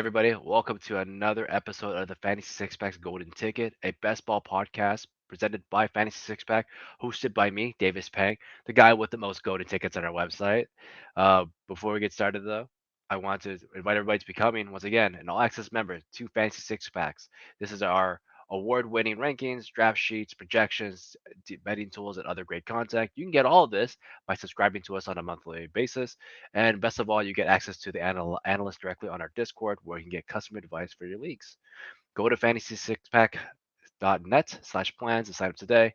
everybody? Welcome to another episode of the Fantasy Six Pack's Golden Ticket, a best ball podcast presented by Fantasy Six Pack, hosted by me, Davis Peng, the guy with the most golden tickets on our website. Before we get started, though, I want to invite everybody to becoming, once again, an all access member to Fantasy Six Packs. This is our award winning rankings, draft sheets, projections, betting tools, and other great content. You can get all of this by subscribing to us on a monthly basis. And best of all, you get access to the analyst directly on our Discord where you can get custom advice for your leagues. Go to fantasy6pack.net/plans to sign up today.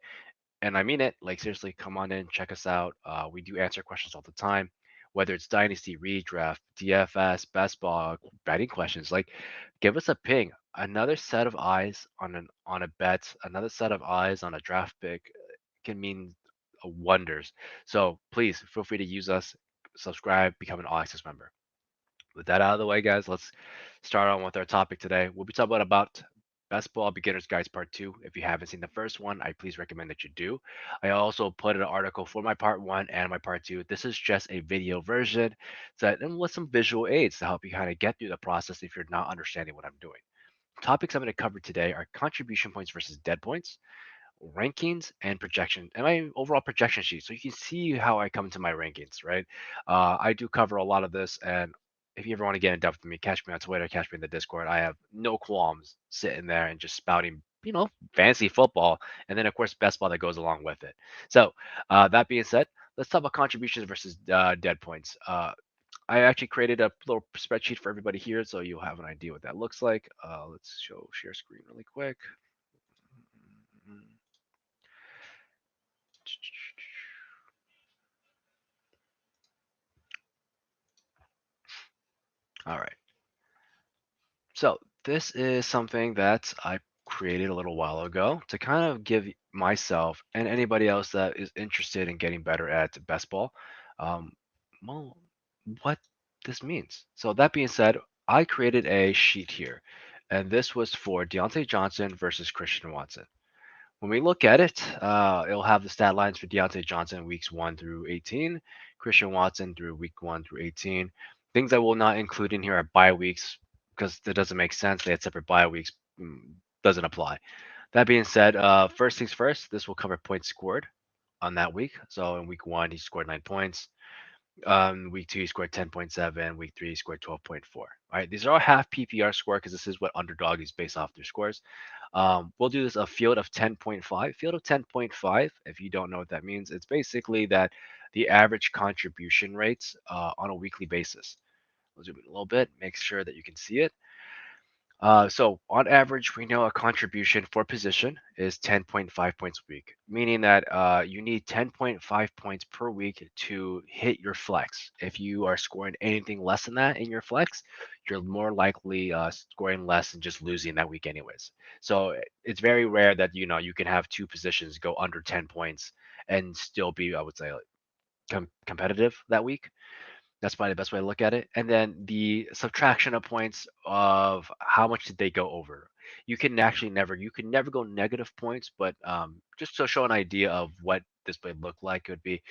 And I mean it. Like, seriously, come on in, check us out. We do answer questions all the time, whether it's Dynasty, Redraft, DFS, Best Ball, betting questions. Like, give us a ping. Another set of eyes on a bet, another set of eyes on a draft pick can mean wonders. So please feel free to use us, subscribe, become an all access member. With that out of the way, guys, let's start on with our topic today. We'll be talking about Best Ball Beginner's Guides Part 2. If you haven't seen the first one, I please recommend that you do. I also put an article for my Part 1 and my Part 2. This is just a video version and with some visual aids to help you kind of get through the process if you're not understanding what I'm doing. Topics I'm going to cover today are contribution points versus dead points, rankings and projection and my overall projection sheet so you can see how I come to my rankings, right? I do cover a lot of this, and if you ever want to get in depth with me, catch me on Twitter, catch me in the Discord. I have no qualms sitting there and just spouting fancy football, and then of course best ball that goes along with it. So that being said, let's talk about contributions versus dead points. I actually created a little spreadsheet for everybody here so you'll have an idea what that looks like. Let's share screen really quick. All right. So this is something that I created a little while ago to kind of give myself and anybody else that is interested in getting better at best ball, um, well, what this means. So that being said, I created a sheet here, and this was for Deontay Johnson versus Christian Watson. When we look at it, it'll have the stat lines for Deontay Johnson weeks 1 through 18, Christian Watson through week 1 through 18. Things I will not include in here are bye weeks because that doesn't make sense. They had separate bye weeks. Doesn't apply. That being said, first things first, this will cover points scored on that week. So in week 1, he scored 9 points. Week 2, he scored 10.7. Week 3, he scored 12.4. All right, these are all half PPR score because this is what Underdog is based off their scores. We'll do this a field of 10.5. Field of 10.5, if you don't know what that means, it's basically that the average contribution rates on a weekly basis. We'll zoom in a little bit, make sure that you can see it. So on average, we know a contribution for position is 10.5 points a week, meaning that you need 10.5 points per week to hit your flex. If you are scoring anything less than that in your flex, you're more likely scoring less and just losing that week anyways. So it's very rare that you can have two positions go under 10 points and still be, I would say, competitive that week. That's probably the best way to look at it. And then the subtraction of points of how much did they go over. You can never go negative points, but just to show an idea of what this would look like, it would be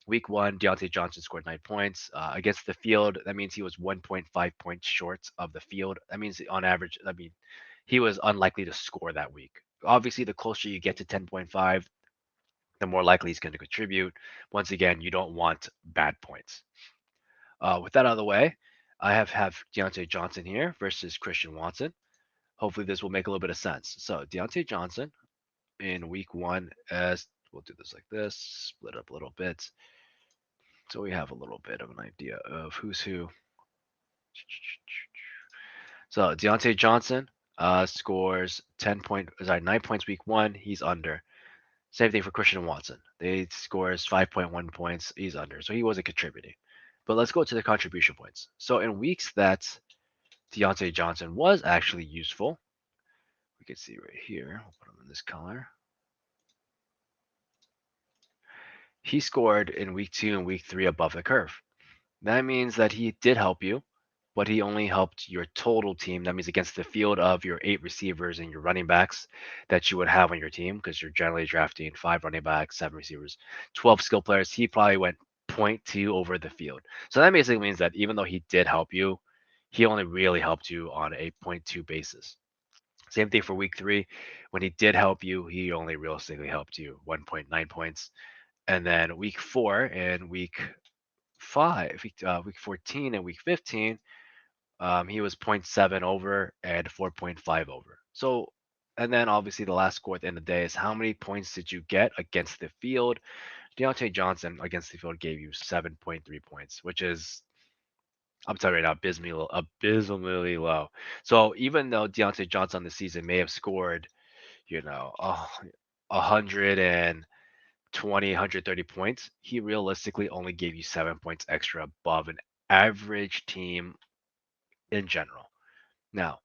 week 1, Deontay Johnson scored 9 points against the field. That means he was 1.5 points short of the field. That means on average, he was unlikely to score that week. Obviously, the closer you get to 10.5, the more likely he's going to contribute. Once again, you don't want bad points. With that out of the way, I have Deontay Johnson here versus Christian Watson. Hopefully, this will make a little bit of sense. So Deontay Johnson in week 1, as we'll do this like this, split up a little bit, so we have a little bit of an idea of who's who. So Deontay Johnson scores 9 points week 1. He's under. Same thing for Christian Watson. They scores 5.1 points. He's under. So he wasn't contributing. But let's go to the contribution points. So in weeks that Deontay Johnson was actually useful, we can see right here. We'll put him in this color. He scored in week 2 and week 3 above the curve. That means that he did help you, but he only helped your total team. That means against the field of your 8 receivers and your running backs that you would have on your team, because you're generally drafting 5 running backs, 7 receivers, 12 skill players. He probably went 0.2 over the field. So that basically means that even though he did help you, he only really helped you on a point 0.2 basis. Same thing for week 3. When he did help you, he only realistically helped you 1.9 points. And then week 4 and week 5, week 14 and week 15, he was zero point 0.7 over and 4.5 over. So, and then obviously the last score at the end of the day is how many points did you get against the field? Diontae Johnson against the field gave you 7.3 points, which is, I'm telling you right now, abysmally low. So even though Diontae Johnson this season may have scored, 120, 130 points, he realistically only gave you 7 points extra above an average team in general. Now,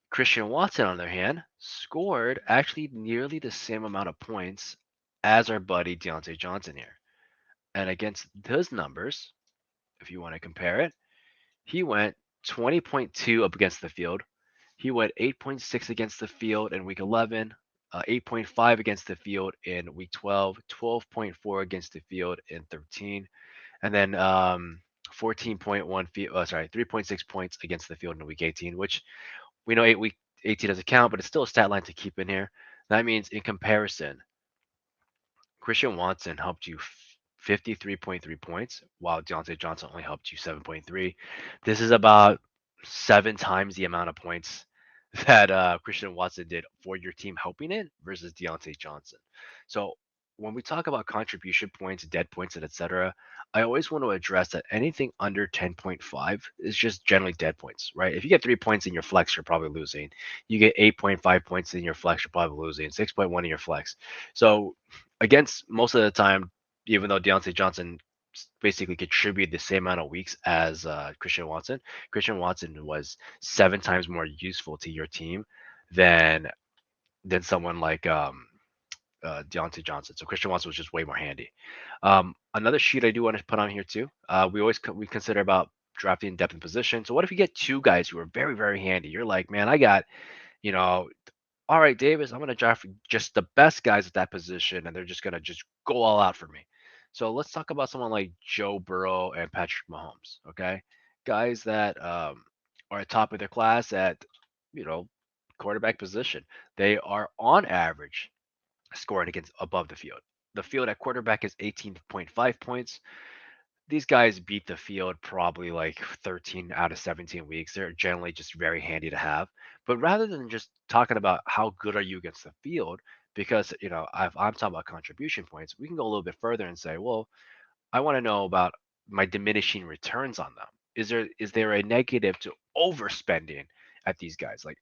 Christian Watson, on the other hand, scored actually nearly the same amount of points as our buddy Diontae Johnson here. And against those numbers, if you want to compare it, he went 20.2 up against the field. He went 8.6 against the field in week 11, 8.5 against the field in week 12, 12.4 against the field in 13, and then 14.1 3.6 points against the field in week 18, which we know week 18 doesn't count, but it's still a stat line to keep in here. That means in comparison, Christian Watson helped you 53.3 points, while Diontae Johnson only helped you 7.3. This is about 7 times the amount of points that Christian Watson did for your team helping it versus Diontae Johnson. So when we talk about contribution points, dead points, and etc., I always want to address that anything under 10.5 is just generally dead points, right? If you get 3 points in your flex, you're probably losing. You get 8.5 points in your flex, you're probably losing. 6.1 in your flex. So against most of the time, even though Diontae Johnson basically contributed the same amount of weeks as Christian Watson, Christian Watson was 7 times more useful to your team than someone like Diontae Johnson. So Christian Watson was just way more handy. Another sheet I do want to put on here too. We consider about drafting depth and position. So what if you get 2 guys who are very very handy? You're like, man, I got you know all right, Davis, I'm going to draft just the best guys at that position, and they're just going to just go all out for me. So let's talk about someone like Joe Burrow and Patrick Mahomes. Okay, guys that are at top of their class at you know quarterback position. They are on average scoring against above the field. The field at quarterback is 18.5 points. These guys beat the field probably like 13 out of 17 weeks. They're generally just very handy to have. But rather than just talking about how good are you against the field, because I'm talking about contribution points, we can go a little bit further and say, well, I want to know about my diminishing returns on them. Is there a negative to overspending at these guys? Like,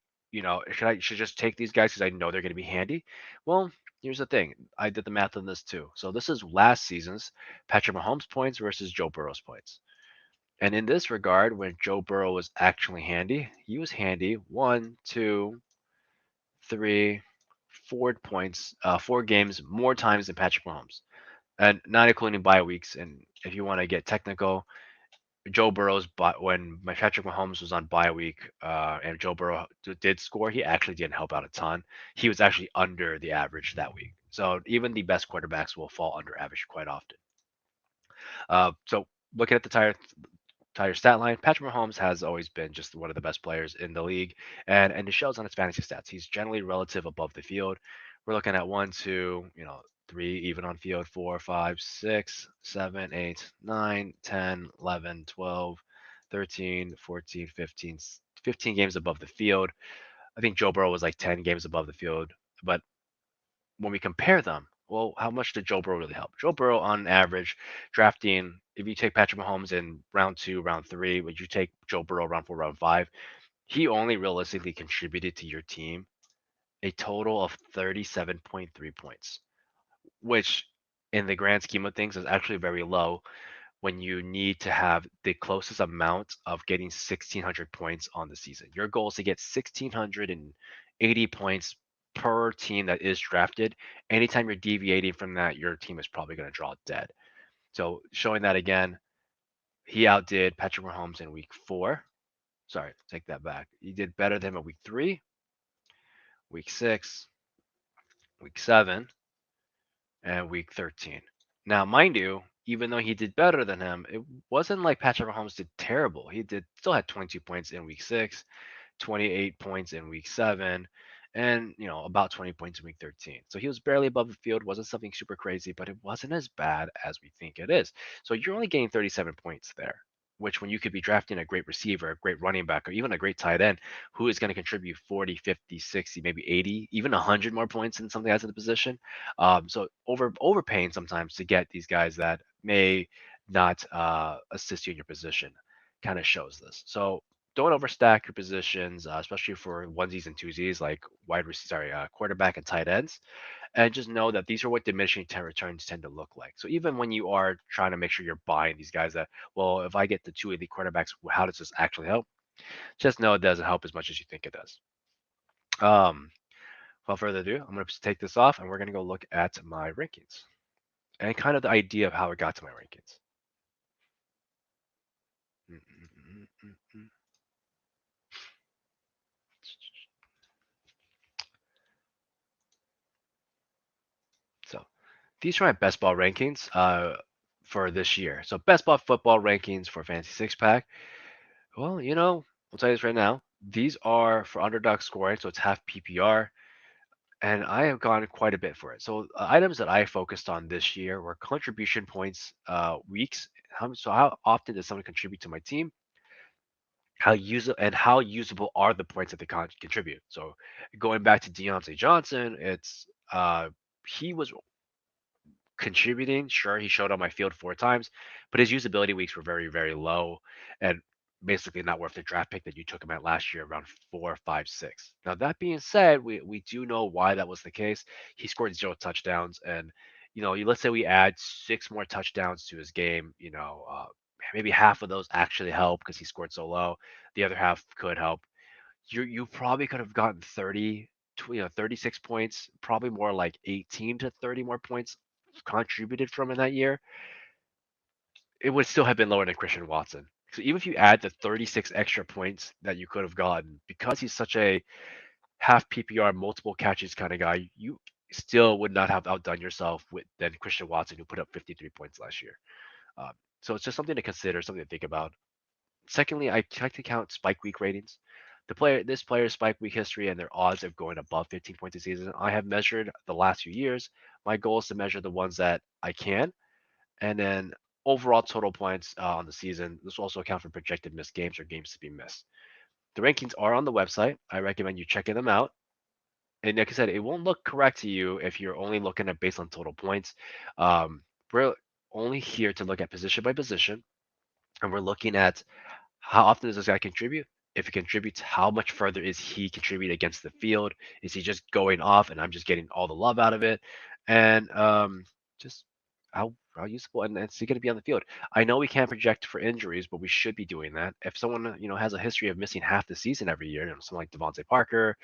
should just take these guys because I know they're going to be handy? Well, here's the thing. I did the math on this too. So this is last season's Patrick Mahomes points versus Joe Burrow's points. And in this regard, when Joe Burrow was actually handy, he was handy 1, 2, 3, 4 points, 4 games more times than Patrick Mahomes, and not including bye weeks. And if you want to get technical, Joe Burrow's but when my Patrick Mahomes was on bye week, and Joe Burrow did score, he actually didn't help out a ton. He was actually under the average that week. So even the best quarterbacks will fall under average quite often. So looking at the entire stat line, Patrick Mahomes has always been just one of the best players in the league, and it shows on his fantasy stats. He's generally relative above the field. We're looking at 1, 2, 3 even on field, 4, 5, 6, 7, 8, 9, 10, 11, 12, 13, 14, 15, 15 games above the field. I think Joe Burrow was like 10 games above the field, but when we compare them, well, how much did Joe Burrow really help? Joe Burrow, on average, drafting, if you take Patrick Mahomes in round 2, round 3, would you take Joe Burrow round 4, round 5? He only realistically contributed to your team a total of 37.3 points, which in the grand scheme of things is actually very low when you need to have the closest amount of getting 1,600 points on the season. Your goal is to get 1,680 points per team that is drafted. Anytime you're deviating from that, your team is probably going to draw dead. So showing that again, he outdid Patrick Mahomes in week 4. Sorry, take that back. He did better than him in week 3, week 6, week 7, and week 13. Now, mind you, even though he did better than him, it wasn't like Patrick Mahomes did terrible. He did still had 22 points in week 6, 28 points in week 7, and about 20 points in week 13. So he was barely above the field, wasn't something super crazy, but it wasn't as bad as we think it is. So you're only getting 37 points there, which when you could be drafting a great receiver, a great running back, or even a great tight end who is going to contribute 40, 50, 60, maybe 80, even 100 more points than something else in the position. So overpaying sometimes to get these guys that may not assist you in your position kind of shows this. So don't overstack your positions, especially for onesies and twosies like quarterback and tight ends. And just know that these are what diminishing returns tend to look like. So even when you are trying to make sure you're buying these guys that, well, if I get the two elite quarterbacks, how does this actually help? Just know it doesn't help as much as you think it does. Um, Without further ado, I'm going to take this off and we're going to go look at my rankings and kind of the idea of how I got to my rankings. Mm, mm, mm, mm, mm. So these are my best ball rankings for this year. So best ball football rankings for Fantasy Six Pack. Well, I'll tell you this right now. These are for underdog scoring, so it's half PPR, and I have gone quite a bit for it. So items that I focused on this year were contribution points, weeks. How often does someone contribute to my team? How usable are the points that they contribute? So going back to Diontae Johnson, it's he was contributing. Sure, he showed on my field 4 times, but his usability weeks were very, very low and basically not worth the draft pick that you took him at last year around 4, 5, 6. Now, that being said, we do know why that was the case. He scored 0 touchdowns, and let's say we add 6 more touchdowns to his game, maybe half of those actually help because he scored so low. The other half could help. You probably could have gotten 36 points, probably more like 18 to 30 more points contributed from in that year. It would still have been lower than Christian Watson. So even if you add the 36 extra points that you could have gotten, because he's such a half PPR, multiple catches kind of guy, you still would not have outdone yourself with than Christian Watson, who put up 53 points last year. Um, so it's just something to consider, something to think about. Secondly, I like to count spike week ratings. This player's spike week history and their odds of going above 15 points a season. I have measured the last few years. My goal is to measure the ones that I can, and then overall total points on the season. This will also account for projected missed games or games to be missed. The rankings are on the website. I recommend you checking them out. And like I said, it won't look correct to you if you're only looking at based on total points. Um, we're only here to look at position by position, and we're looking at how often does this guy contribute? If he contributes, how much further is he contributing against the field? Is he just going off and I'm just getting all the love out of it? And just how useful and is he going to be on the field? I know we can't project for injuries, but we should be doing that. If someone has a history of missing half the season every year, someone like Devontae Parker,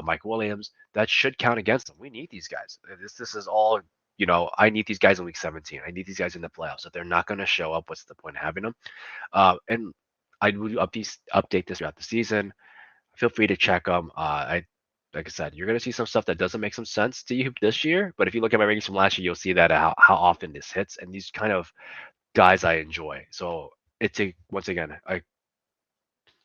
Mike Williams, that should count against them. We need these guys. This is all. I need these guys in week 17. I need these guys in the playoffs. If they're not going to show up, what's the point of having them? And I would update this throughout the season. Feel free to check them. Like I said, you're going to see some stuff that doesn't make some sense to you this year. But if you look at my rankings from last year, you'll see that how often this hits and these kind of guys I enjoy. So it's once again a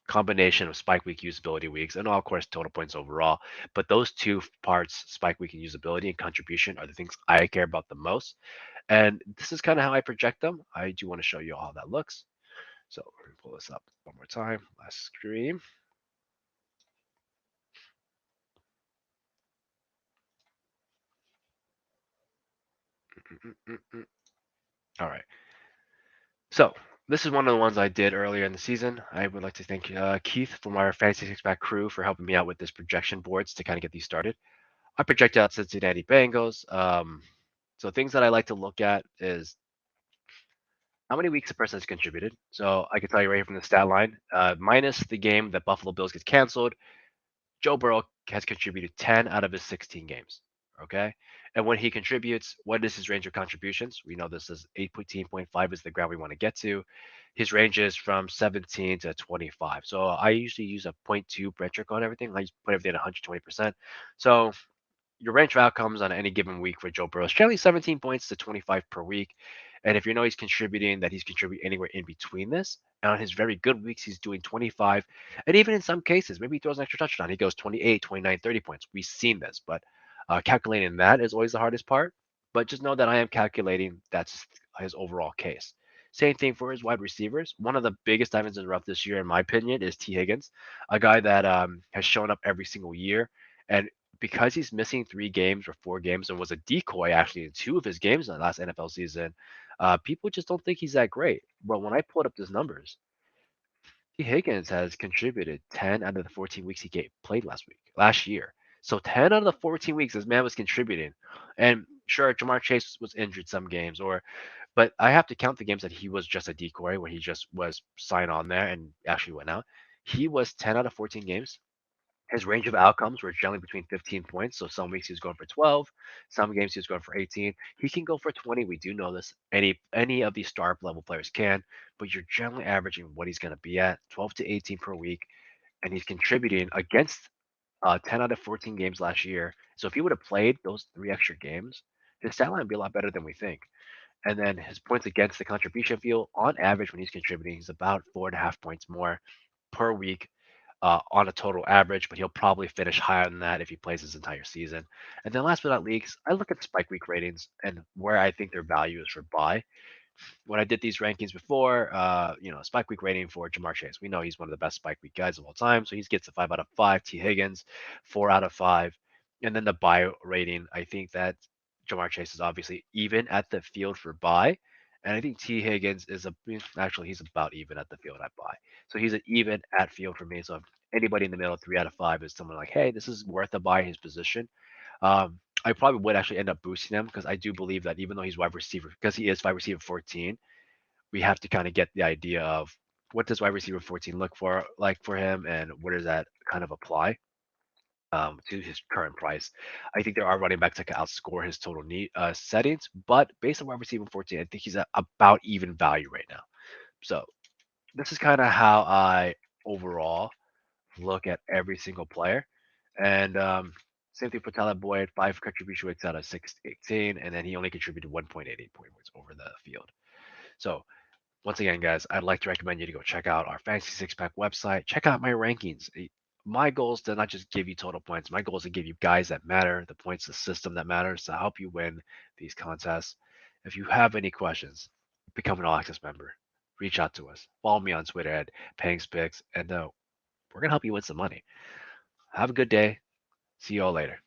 combination of spike week usability weeks and of course total points overall. But those two parts, spike week and usability and contribution, are the things I care about the most. And this is kind of how I project them. I do want to show you how that looks. So we're gonna pull this up one more time. Last screen. All right. So this is one of the ones I did earlier in the season. I would like to thank Keith from our Fantasy Six Pack crew for helping me out with this projection boards to kind of get these started. I project out Cincinnati Bengals. So things that I like to look at is how many weeks a person has contributed. So I can tell you right here from the stat line, minus the game that Buffalo Bills gets canceled, Joe Burrow has contributed 10 out of his 16 games. Okay. And when he contributes, what is his range of contributions? We know this is 18.5 is the ground we want to get to. His range is from 17 to 25. So I usually use a zero point 0.2 metric on everything. I just put everything at 120%. So your range of outcomes on any given week for Joe Burrow is generally 17 points to 25 per week. And if you know he's contributing, that he's contributing anywhere in between this. And on his very good weeks, he's doing 25. And even in some cases, maybe he throws an extra touchdown. He goes 28, 29, 30 points. We've seen this, but calculating that is always the hardest part. But just know that I am calculating that's his overall case. Same thing for his wide receivers. One of the biggest diamonds in the rough this year, in my opinion, is T. Higgins, a guy that has shown up every single year. And because he's missing 3 games or 4 games and was a decoy actually in 2 of his games in the last NFL season, people just don't think he's that great. But when I pulled up his numbers, T. Higgins has contributed 10 out of the 14 weeks played last year. So 10 out of the 14 weeks, this man was contributing. And sure, Jamar Chase was injured some games, but I have to count the games that he was just a decoy, where he just was signed on there and actually went out. He was 10 out of 14 games. His range of outcomes were generally between 15 points. So some weeks he was going for 12, some games he was going for 18. He can go for 20. We do know this. Any of these star level players can, but you're generally averaging what he's going to be at 12 to 18 per week, and he's contributing against 10 out of 14 games last year. So if he would have played those 3 extra games, his stat line would be a lot better than we think. And then his points against the contribution field, on average, when he's contributing, he's about 4.5 points more per week on a total average, but he'll probably finish higher than that if he plays his entire season. And then last but not least, I look at spike week ratings and where I think their value is for buy. When I did these rankings before, spike week rating for Jamar Chase, we know he's one of the best spike week guys of all time. So he gets a 5 out of 5. T. Higgins, 4 out of 5. And then the buy rating, I think that Jamar Chase is obviously even at the field for buy. And I think T. Higgins actually he's about even at the field at buy. So he's an even at field for me. So if anybody in the middle, 3 out of 5 is someone like, hey, this is worth a buy in his position. I probably would actually end up boosting him because I do believe that even though he's wide receiver, because he is wide receiver 14, we have to kind of get the idea of what does wide receiver 14 look for like for him, and where does that kind of apply to his current price. I think there are running backs that can outscore his total need settings, but based on wide receiver 14, I think he's at about even value right now. So this is kind of how I overall look at every single player. And same thing for Tyler Boyd, 5 contribution weights out of 618, and then he only contributed 1.88 points over the field. So once again, guys, I'd like to recommend you to go check out our Fantasy Six Pack website. Check out my rankings. My goal is to not just give you total points. My goal is to give you guys that matter, the points, the system that matters to help you win these contests. If you have any questions, become an All Access member. Reach out to us. Follow me on Twitter at PengsPicks, and we're gonna help you win some money. Have a good day. See you all later.